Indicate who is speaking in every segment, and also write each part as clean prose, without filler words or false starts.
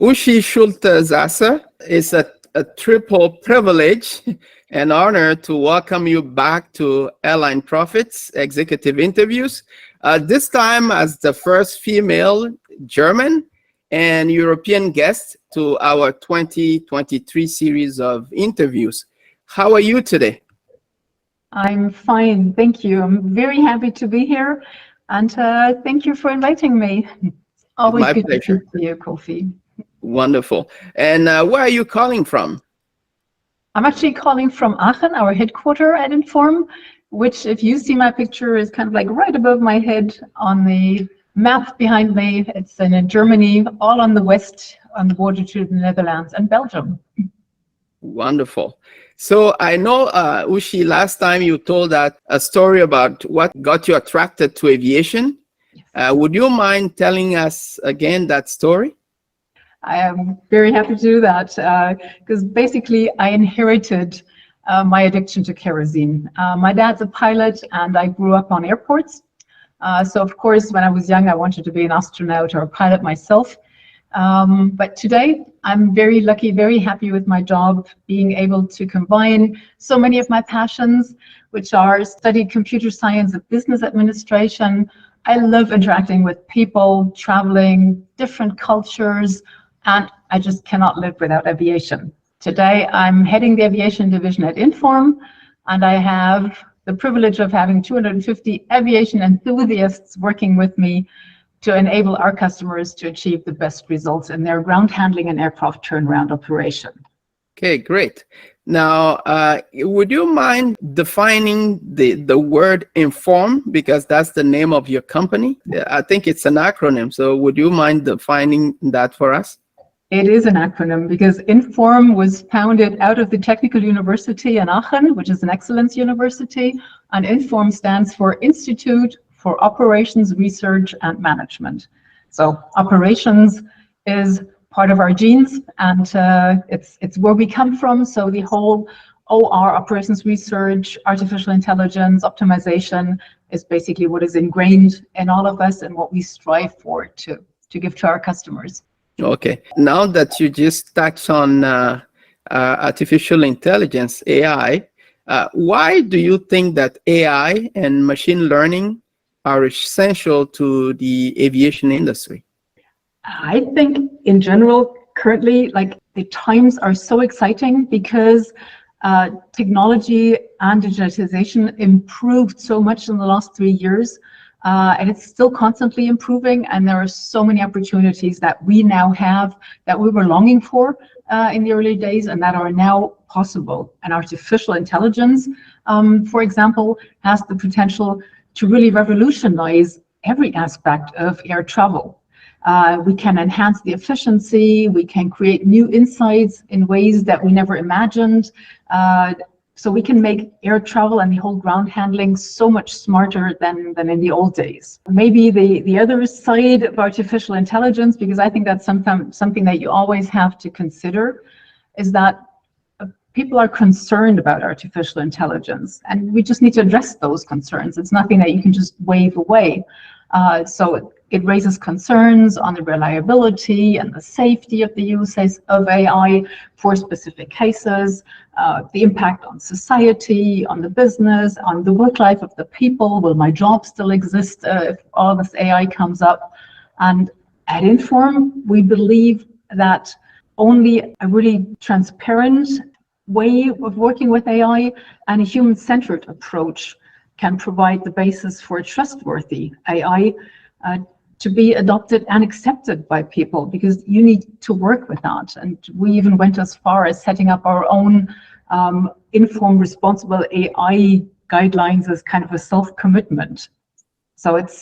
Speaker 1: Uschi Schulte-Sasse, it's a triple privilege and honor to welcome you back to Airline Profits Executive Interviews, this time as the first female German and European guest to our 2023 series of interviews. How are you today?
Speaker 2: I'm fine, thank you. I'm very happy to be here, and thank you for inviting me. Always
Speaker 1: My
Speaker 2: good
Speaker 1: pleasure.
Speaker 2: to speak to you, Kofi.
Speaker 1: Wonderful. And where are you calling from?
Speaker 2: I'm actually calling from Aachen, our headquarters at Inform, which, if you see my picture, is kind of like right above my head on the map behind me. It's in Germany, all on the west, on the border to the Netherlands and Belgium.
Speaker 1: Wonderful. So I know, Uschi, last time you told a story about what got you attracted to aviation. Would you mind telling us again that story?
Speaker 2: I am very happy to do that because basically I inherited my addiction to kerosene. My dad's a pilot and I grew up on airports. So of course, when I was young, I wanted to be an astronaut or a pilot myself. But today I'm very lucky, very happy with my job, being able to combine so many of my passions, which are studied computer science and business administration. I love interacting with people, traveling, different cultures, and I just cannot live without aviation. Today, I'm heading the aviation division at Inform, and I have the privilege of having 250 aviation enthusiasts working with me to enable our customers to achieve the best results in their ground handling and aircraft turnaround operation.
Speaker 1: Okay, great. Now, would you mind defining the word Inform, because that's the name of your company? I think it's an acronym, so would you mind defining that for us?
Speaker 2: It is an acronym because Inform was founded out of the Technical University in Aachen, which is an excellence university, and Inform stands for Institute for Operations, Research and Management. So operations is part of our genes, and it's where we come from. So the whole OR, operations research, artificial intelligence, optimization is basically what is ingrained in all of us and what we strive for to give to our customers.
Speaker 1: Okay. Now that you just touched on artificial intelligence, AI, why do you think that AI and machine learning are essential to the aviation industry?
Speaker 2: I think in general, currently, like the times are so exciting because technology and digitization improved so much in the last 3 years. And it's still constantly improving, and there are so many opportunities that we now have that we were longing for in the early days and that are now possible. And artificial intelligence, for example, has the potential to really revolutionize every aspect of air travel. We can enhance the efficiency, we can create new insights in ways that we never imagined. So we can make air travel and the whole ground handling so much smarter than in the old days. Maybe the other side of artificial intelligence, because I think that's something that you always have to consider, is that people are concerned about artificial intelligence, and we just need to address those concerns. It's nothing that you can just wave away. So it raises concerns on the reliability and the safety of the uses of AI for specific cases, the impact on society, on the business, on the work life of the people. Will my job still exist if all this AI comes up? And at Inform, we believe that only a really transparent way of working with AI and a human-centered approach can provide the basis for trustworthy AI to be adopted and accepted by people, because you need to work with that. And we even went as far as setting up our own Inform responsible AI guidelines as kind of a self-commitment. So it's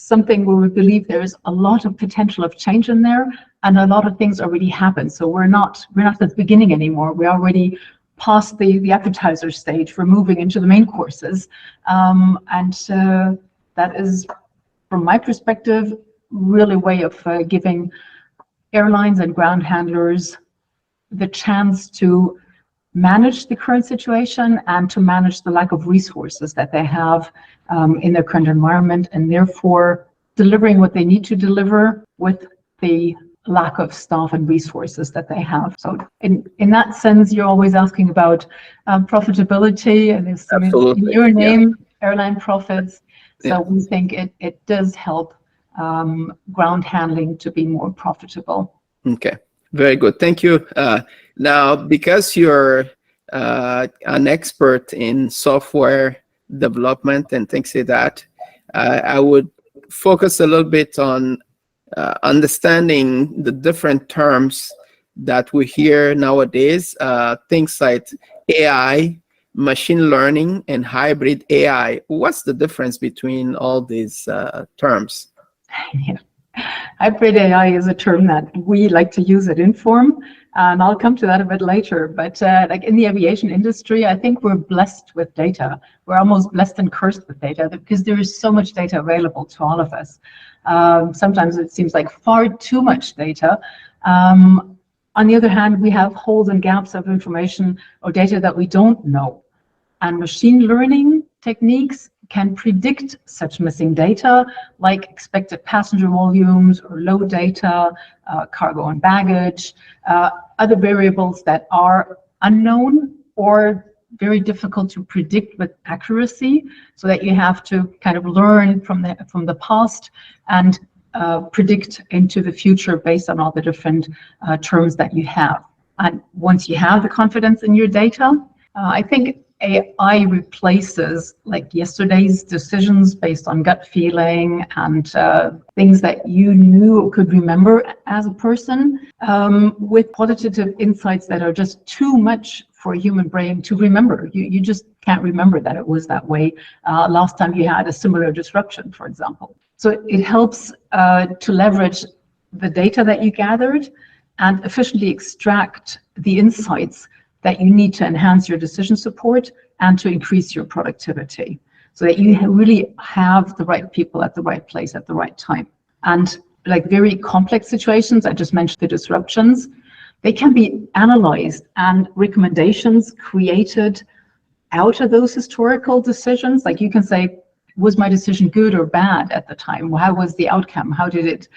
Speaker 2: something where we believe there is a lot of potential of change in there, and a lot of things already happen. So we're not at the beginning anymore. We're already past the appetizer stage. We're moving into the main courses, and that is, from my perspective, really a way of giving airlines and ground handlers the chance to manage the current situation and to manage the lack of resources that they have in their current environment, and therefore delivering what they need to deliver with the lack of staff and resources that they have. So in that sense, you're always asking about profitability, and it's in
Speaker 1: Absolutely.
Speaker 2: your name, airline profits. So
Speaker 1: Yeah.
Speaker 2: we think it does help ground handling to be more profitable.
Speaker 1: Okay, very good. Thank you. Now, because you're an expert in software development and things like that, I would focus a little bit on understanding the different terms that we hear nowadays, things like AI, machine learning, and hybrid AI. What's the difference between all these terms?
Speaker 2: Yeah. Hybrid AI is a term that we like to use at Inform, and I'll come to that a bit later. But like in the aviation industry, I think we're blessed with data. We're almost blessed and cursed with data because there is so much data available to all of us. Sometimes it seems like far too much data. On the other hand, we have holes and gaps of information or data that we don't know. And machine learning techniques can predict such missing data, like expected passenger volumes or load data, cargo and baggage, other variables that are unknown or very difficult to predict with accuracy, so that you have to kind of learn from the past and predict into the future based on all the different terms that you have. And once you have the confidence in your data, I think AI replaces like yesterday's decisions based on gut feeling and things that you knew or could remember as a person, with qualitative insights that are just too much for a human brain to remember. You just can't remember that it was that way last time you had a similar disruption, for example. So it helps to leverage the data that you gathered and efficiently extract the insights that you need to enhance your decision support and to increase your productivity, so that you really have the right people at the right place at the right time. And like very complex situations, I just mentioned the disruptions, they can be analyzed and recommendations created out of those historical decisions. Like you can say, was my decision good or bad at the time? How was the outcome? How did it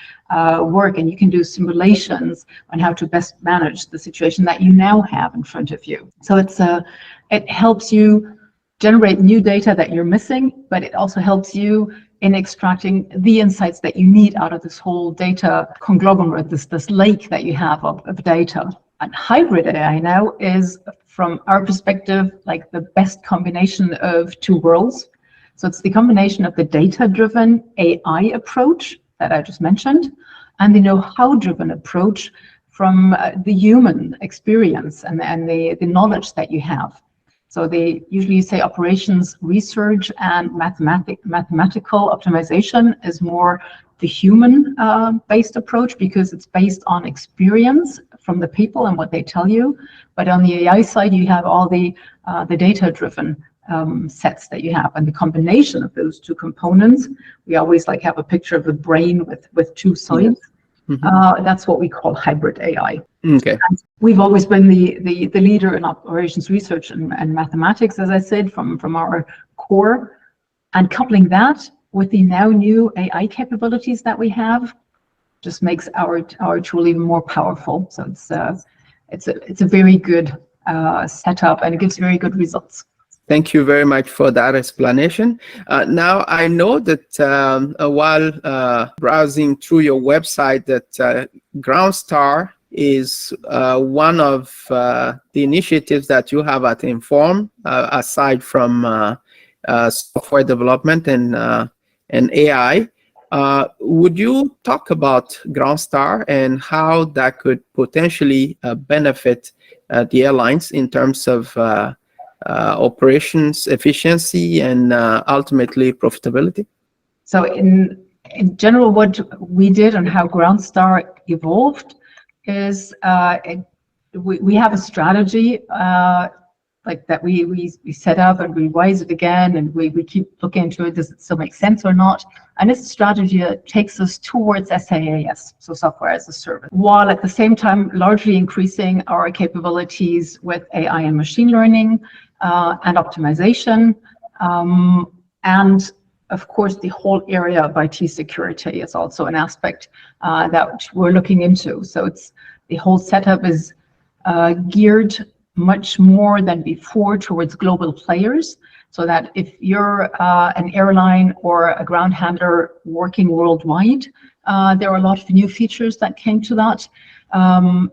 Speaker 2: work? And you can do simulations on how to best manage the situation that you now have in front of you. So it helps you generate new data that you're missing, but it also helps you in extracting the insights that you need out of this whole data conglomerate, this lake that you have of data. And hybrid AI now is, from our perspective, like the best combination of two worlds. So it's the combination of the data-driven AI approach that I just mentioned and the know-how-driven approach from the human experience and the knowledge that you have. So they usually say operations research and mathematical optimization is more the human based approach, because it's based on experience from the people and what they tell you. But on the AI side, you have all the data-driven sets that you have, and the combination of those two components, we always like have a picture of the brain with two sides. Mm-hmm. That's what we call hybrid AI.
Speaker 1: Okay.
Speaker 2: And we've always been the leader in operations research and mathematics, as I said, from our core, and coupling that with the now new AI capabilities that we have just makes our tool even more powerful. So it's a very good setup, and it gives very good results.
Speaker 1: Thank you very much for that explanation. Now, I know that while browsing through your website, that GroundStar is one of the initiatives that you have at Inform, aside from software development and AI. Would you talk about GroundStar and how that could potentially benefit the airlines in terms of operations efficiency and ultimately profitability?
Speaker 2: So in general, what we did and how GroundStar evolved is we have a strategy like that we set up and revise it again, and we keep looking into it. Does it still make sense or not? And it's a strategy that takes us towards SaaS, so software as a service, while at the same time largely increasing our capabilities with AI and machine learning and optimization, and of course, the whole area of IT security is also an aspect that we're looking into. So it's the whole setup is geared much more than before towards global players, so that if you're an airline or a ground handler working worldwide, there are a lot of new features that came to that.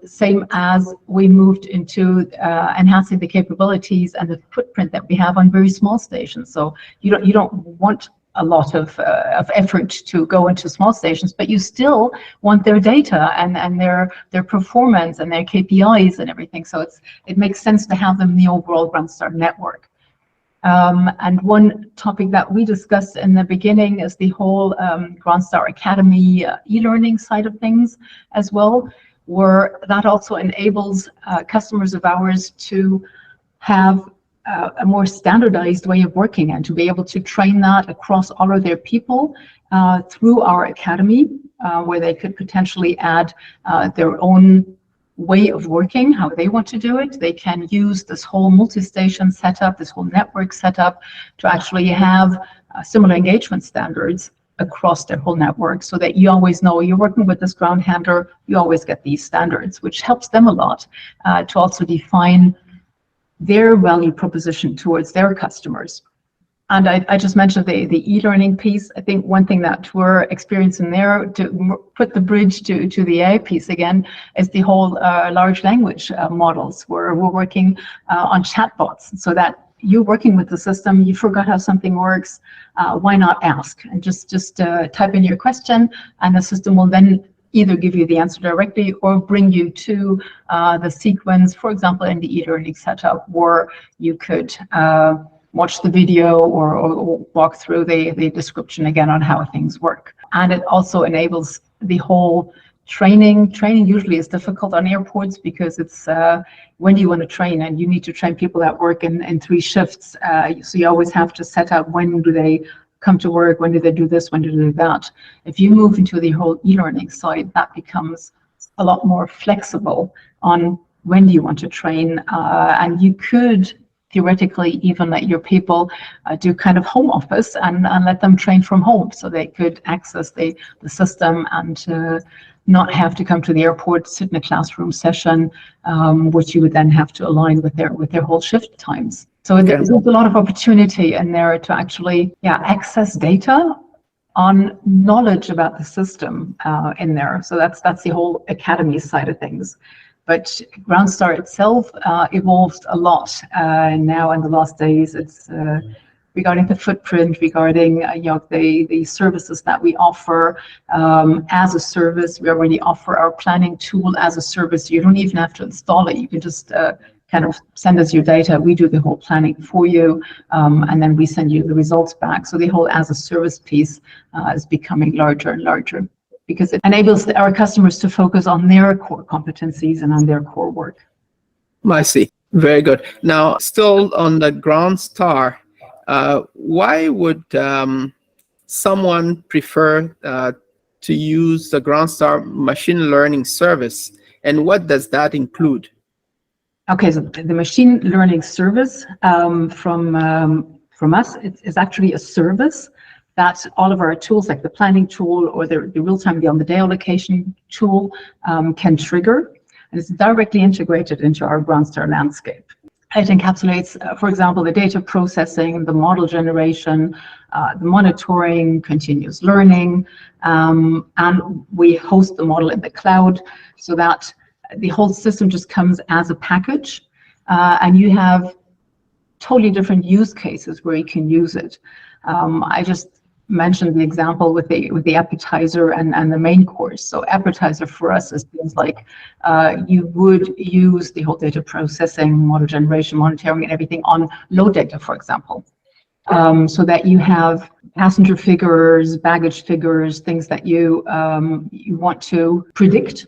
Speaker 2: Same as we moved into enhancing the capabilities and the footprint that we have on very small stations. So you don't want a lot of effort to go into small stations, but you still want their data and their performance and their KPIs and everything. So it makes sense to have them in the overall GroundStar network. And one topic that we discussed in the beginning is the whole GroundStar Academy e-learning side of things as well, where that also enables customers of ours to have a more standardized way of working and to be able to train that across all of their people through our academy, where they could potentially add their own way of working, how they want to do it. They can use this whole multi-station setup, this whole network setup, to actually have similar engagement standards across their whole network, so that you always know you're working with this ground handler, you always get these standards, which helps them a lot to also define their value proposition towards their customers. And I just mentioned the e-learning piece. I think one thing that we're experiencing there, to put the bridge to the AI piece again, is the whole large language models, where we're working on chatbots, so that you're working with the system, you forgot how something works, why not ask? And just type in your question, and the system will then either give you the answer directly or bring you to the sequence, for example, in the e-learning setup, where you could watch the video or walk through the description again on how things work. And it also enables the whole training. Training usually is difficult on airports because it's when you want to train, and you need to train people that work in 3 shifts. So you always have to set up, when do they come to work, when do they do this, when do they do that. If you move into the whole e-learning side, that becomes a lot more flexible on when do you want to train, and you could theoretically even let your people do kind of home office and let them train from home, so they could access the system and not have to come to the airport, sit in a classroom session, which you would then have to align with their whole shift times. So there's a lot of opportunity in there to actually access data on knowledge about the system in there. So that's the whole academy side of things. But GroundStar itself evolved a lot now in the last days. It's regarding the footprint, regarding the services that we offer as a service. We already offer our planning tool as a service. You don't even have to install it. You can just kind of send us your data. We do the whole planning for you, and then we send you the results back. So the whole as a service piece is becoming larger and larger, because it enables our customers to focus on their core competencies and on their core work.
Speaker 1: I see. Very good. Now, still on the GroundStar, why would someone prefer to use the GroundStar machine learning service, and what does that include?
Speaker 2: Okay, so the machine learning service from us is actually a service that all of our tools, like the planning tool or the real-time beyond the day allocation tool, can trigger. And it's directly integrated into our GroundStar landscape. It encapsulates, for example, the data processing, the model generation, the monitoring, continuous learning, and we host the model in the cloud, so that the whole system just comes as a package, and you have totally different use cases where you can use it. I just mentioned the example with the appetizer and the main course. So appetizer for us is things like you would use the whole data processing, model generation, monitoring, and everything on low data, for example, so that you have passenger figures, baggage figures, things that you want to predict.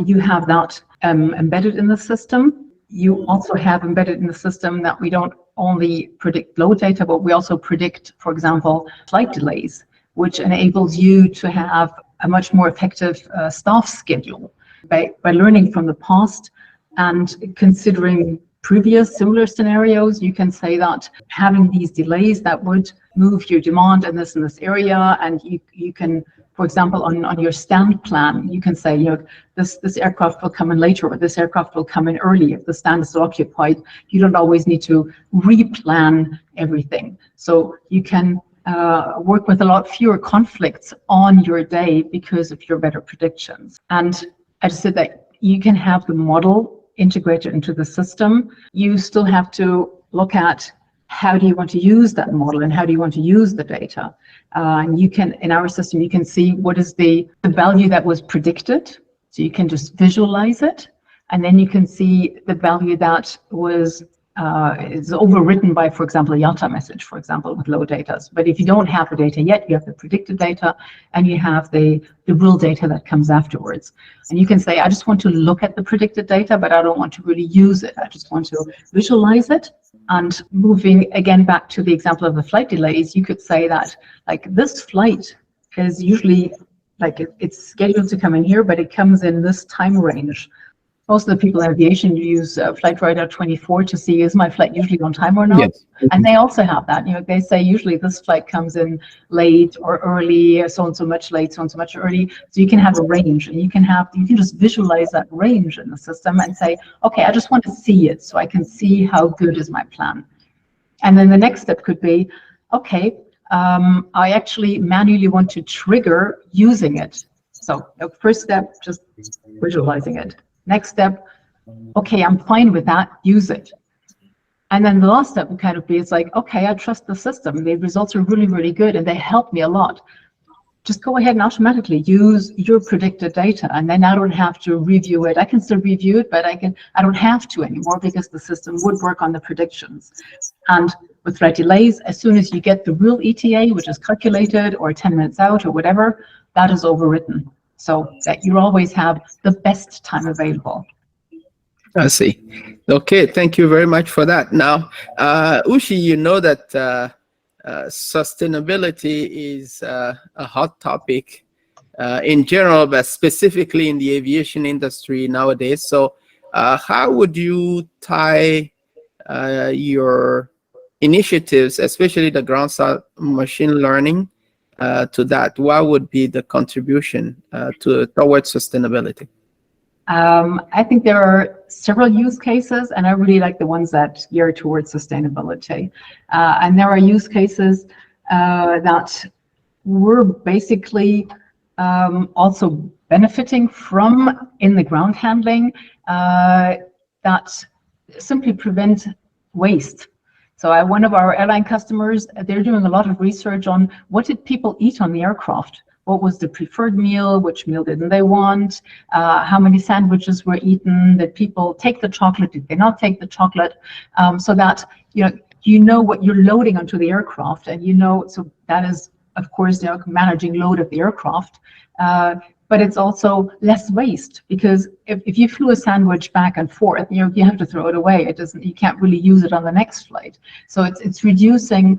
Speaker 2: You have that embedded in the system. You also have embedded in the system that we don't only predict load data, but we also predict, for example, flight delays, which enables you to have a much more effective staff schedule by learning from the past and considering previous similar scenarios, you can say that having these delays that would move your demand in this area, and you can, for example, on your stand plan, you can say, this aircraft will come in later, or this aircraft will come in early if the stand is occupied. You don't always need to replan everything. So you can work with a lot fewer conflicts on your day because of your better predictions. And I just said that you can have the model integrated into the system. You still have to look at how do you want to use that model and how do you want to use the data. And you can, in our system, you can see what is the value that was predicted. So you can just visualize it. And then you can see the value that was is overwritten by, for example, a IATA message, for example, with low data. But if you don't have the data yet, you have the predicted data and you have the real data that comes afterwards. And you can say, I just want to look at the predicted data, but I don't want to really use it. I just want to visualize it. And moving again back to the example of the flight delays, you could say that like this flight is usually like it's scheduled to come in here, but it comes in this time range. Most of the people in aviation use Flight Radar 24 to see, is my flight usually on time or not?
Speaker 1: Yes.
Speaker 2: And they also have that. They say usually this flight comes in late or early, so and so much late, so and so much early. So you can have a range, and you can just visualize that range in the system and say, okay, I just want to see it so I can see how good is my plan. And then the next step could be, okay, I actually manually want to trigger using it. So the first step, just visualizing it. Next step, okay, I'm fine with that, use it. And then the last step would kind of be, it's like, okay, I trust the system. The results are really, really good and they help me a lot. Just go ahead and automatically use your predicted data, and then I don't have to review it. I can still review it, but I don't have to anymore because the system would work on the predictions. And with flight delays, as soon as you get the real ETA, which is calculated or 10 minutes out or whatever, that is overwritten, so that you always have the best time available.
Speaker 1: I see. Okay, thank you very much for that. Now, Uschi, you know that sustainability is a hot topic in general, but specifically in the aviation industry nowadays. So how would you tie your initiatives, especially the ground salt machine learning, to that? What would be the contribution towards sustainability?
Speaker 2: I think there are several use cases, and I really like the ones that gear towards sustainability. And there are use cases that we're basically also benefiting from in the ground handling that simply prevent waste. So one of our airline customers, they're doing a lot of research on what did people eat on the aircraft? What was the preferred meal? Which meal didn't they want? How many sandwiches were eaten? Did people take the chocolate? Did they not take the chocolate? So that you know what you're loading onto the aircraft, and so that is, of course, managing load of the aircraft. But it's also less waste, because if you flew a sandwich back and forth, you have to throw it away. You can't really use it on the next flight. So it's reducing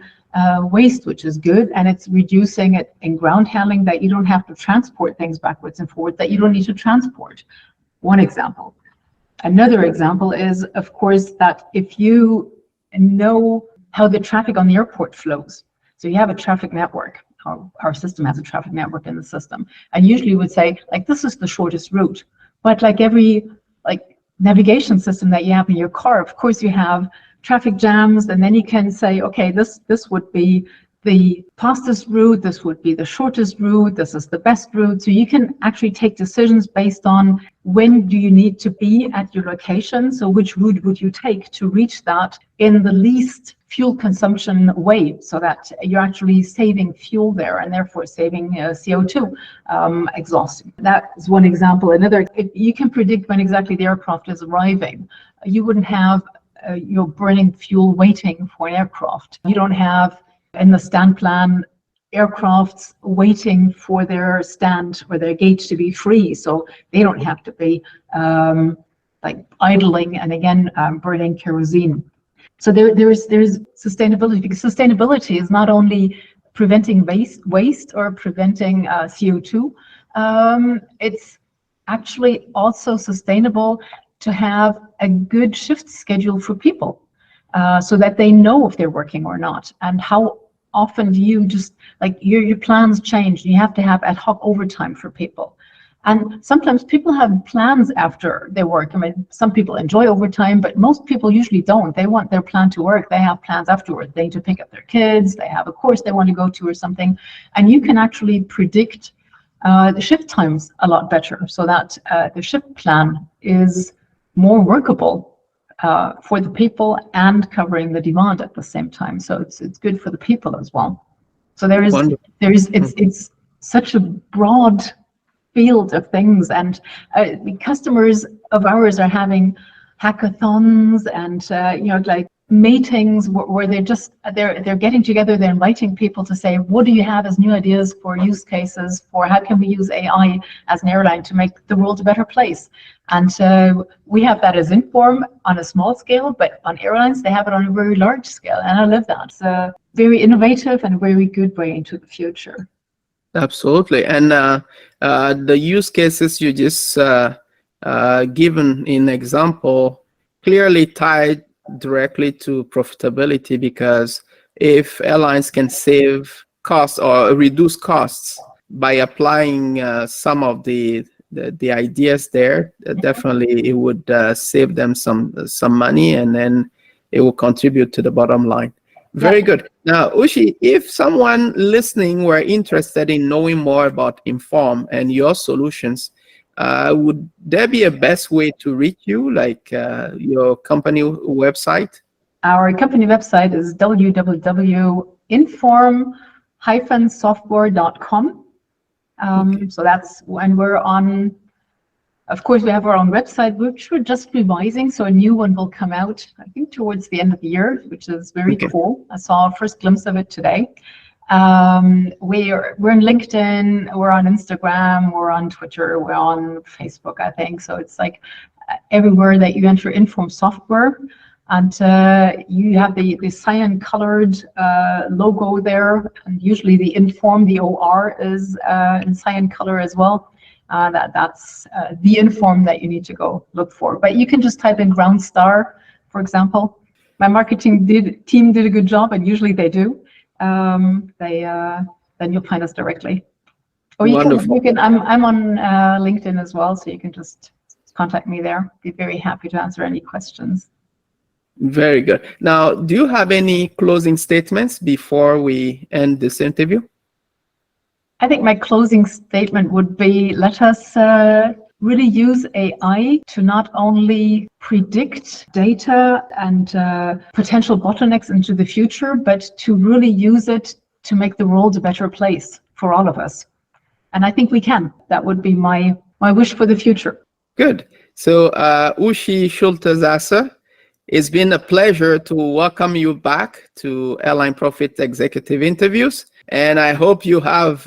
Speaker 2: waste, which is good, and it's reducing it in ground handling, that you don't have to transport things backwards and forwards that you don't need to transport. One example. Another example is, of course, that if you know how the traffic on the airport flows, so you have a traffic network. Our system has a traffic network in the system, and usually would say, like, this is the shortest route. But like every navigation system that you have in your car, of course you have traffic jams, and then you can say, okay, this would be the fastest route, this would be the shortest route, this is the best route. So you can actually take decisions based on when do you need to be at your location, so which route would you take to reach that in the least fuel consumption way, so that you're actually saving fuel there and therefore saving CO2 exhaust. That is one example. Another, if you can predict when exactly the aircraft is arriving, you wouldn't have burning fuel waiting for an aircraft. You don't have in the stand plan aircrafts waiting for their stand or their gate to be free, so they don't have to be idling and again burning kerosene. So there's sustainability, because sustainability is not only preventing waste or preventing CO2, it's actually also sustainable to have a good shift schedule for people, so that they know if they're working or not. And how often do you just, like, your plans change, you have to have ad hoc overtime for people. And sometimes people have plans after they work. I mean, some people enjoy overtime, but most people usually don't. They want their plan to work. They have plans afterwards. They need to pick up their kids. They have a course they want to go to or something. And you can actually predict the shift times a lot better, so that the shift plan is more workable for the people and covering the demand at the same time. So it's good for the people as well. So it's such a broad field of things, and the customers of ours are having hackathons and like meetings where they're getting together, they're inviting people to say, what do you have as new ideas for use cases for how can we use AI as an airline to make the world a better place. And we have that as Inform on a small scale, but on airlines they have it on a very large scale, and I love that. It's very innovative and a very good way into the future.
Speaker 1: Absolutely. And the use cases you just given in example clearly tied directly to profitability, because if airlines can save costs or reduce costs by applying some of the ideas there, definitely it would save them some money, and then it will contribute to the bottom line. Very good. Now, Uschi, if someone listening were interested in knowing more about Inform and your solutions, would there be a best way to reach you, like your company website?
Speaker 2: Our company website is www.inform-software.com. Okay. So that's when we're on. Of course, we have our own website, which we're just revising, so a new one will come out, I think, towards the end of the year, which is very cool. I saw a first glimpse of it today. We're in LinkedIn, we're on Instagram, we're on Twitter, we're on Facebook, I think. So it's like everywhere that you enter Inform Software, and you have the cyan-colored logo there, and usually the Inform, the OR, is in cyan color as well. That's the Inform that you need to go look for. But you can just type in Ground Star, for example. My marketing team did a good job, and usually they do. Then you'll find us directly. Or you can. I'm on LinkedIn as well, so you can just contact me there. Be very happy to answer any questions.
Speaker 1: Very good. Now, do you have any closing statements before we end this interview?
Speaker 2: I think my closing statement would be, let us really use AI to not only predict data and potential bottlenecks into the future, but to really use it to make the world a better place for all of us. And I think we can. That would be my wish for the future.
Speaker 1: Good. So, Uschi Schulte-Sasse, it's been a pleasure to welcome you back to Airline Profit Executive Interviews. And I hope you have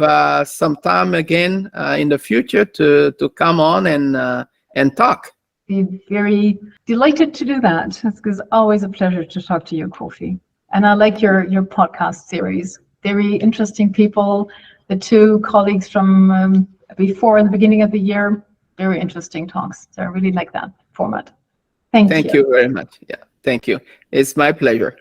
Speaker 1: some time again in the future to come on and talk.
Speaker 2: Be very delighted to do that. It's always a pleasure to talk to you, Kofi. And I like your podcast series. Very interesting people. The two colleagues from before in the beginning of the year, very interesting talks. So I really like that format. Thank you.
Speaker 1: Thank you very much. Yeah, thank you. It's my pleasure.